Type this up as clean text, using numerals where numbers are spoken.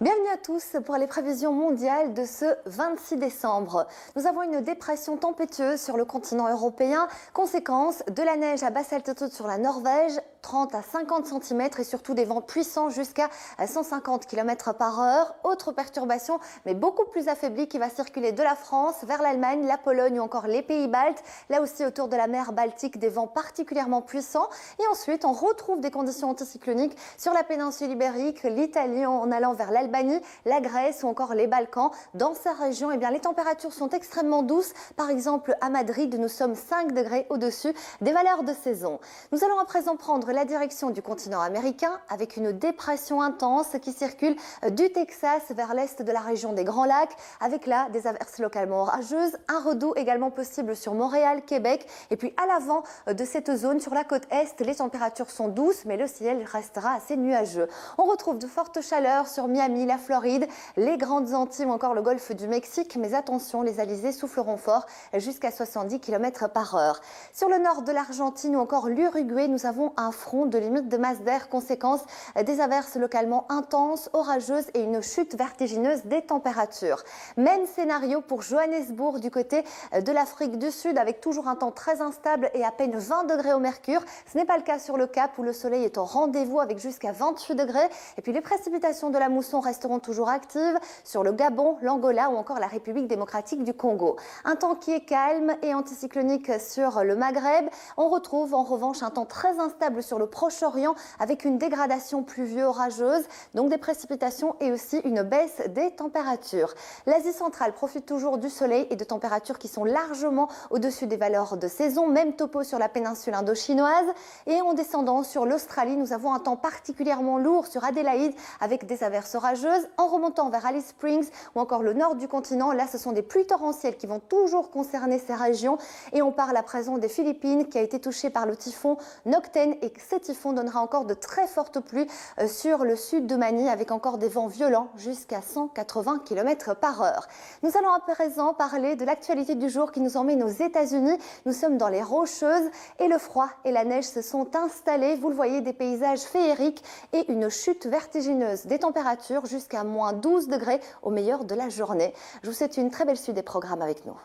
Bienvenue à tous pour les prévisions mondiales de ce 26 décembre. Nous avons une dépression tempétueuse sur le continent européen, conséquence de la neige à basse altitude sur la Norvège, 30 à 50 cm et surtout des vents puissants jusqu'à 150 km par heure. Autre perturbation, mais beaucoup plus affaiblie, qui va circuler de la France vers l'Allemagne, la Pologne ou encore les pays baltes. Là aussi, autour de la mer Baltique, des vents particulièrement puissants. Et ensuite, on retrouve des conditions anticycloniques sur la péninsule ibérique, l'Italie en allant vers l'Albanie, la Grèce ou encore les Balkans. Dans ces régions, les températures sont extrêmement douces. Par exemple, à Madrid, nous sommes 5 degrés au-dessus des valeurs de saison. Nous allons à présent prendre la direction du continent américain avec une dépression intense qui circule du Texas vers l'est de la région des Grands Lacs, avec là des averses localement orageuses, un redout également possible sur Montréal, Québec. Et puis à l'avant de cette zone, sur la côte est, les températures sont douces, mais le ciel restera assez nuageux. On retrouve de fortes chaleurs sur Miami, la Floride, les Grandes Antilles ou encore le golfe du Mexique. Mais attention, les alizés souffleront fort jusqu'à 70 km par heure. Sur le nord de l'Argentine ou encore l'Uruguay, nous avons un front de limite de masse d'air, conséquence des averses localement intenses, orageuses et une chute vertigineuse des températures. Même scénario pour Johannesburg du côté de l'Afrique du Sud, avec toujours un temps très instable et à peine 20 degrés au mercure. Ce n'est pas le cas sur le Cap où le soleil est au rendez-vous avec jusqu'à 28 degrés. Et puis les précipitations de la mousson resteront toujours actives sur le Gabon, l'Angola ou encore la République démocratique du Congo. Un temps qui est calme et anticyclonique sur le Maghreb. On retrouve en revanche un temps très instable sur le Proche-Orient avec une dégradation pluvio-orageuse, donc des précipitations et aussi une baisse des températures. L'Asie centrale profite toujours du soleil et de températures qui sont largement au-dessus des valeurs de saison. Même topo sur la péninsule indo-chinoise. Et en descendant sur l'Australie, nous avons un temps particulièrement lourd sur Adélaïde avec des averses orageuses. En remontant vers Alice Springs ou encore le nord du continent, là ce sont des pluies torrentielles qui vont toujours concerner ces régions. Et on parle à présent des Philippines qui a été touchée par le typhon Nocten, et ce typhon donnera encore de très fortes pluies sur le sud de Manille avec encore des vents violents jusqu'à 180 km par heure. Nous allons à présent parler de l'actualité du jour qui nous emmène aux États-Unis. Nous sommes dans les Rocheuses et le froid et la neige se sont installés. Vous le voyez, des paysages féeriques et une chute vertigineuse des températures jusqu'à moins 12 degrés au meilleur de la journée. Je vous souhaite une très belle suite des programmes avec nous.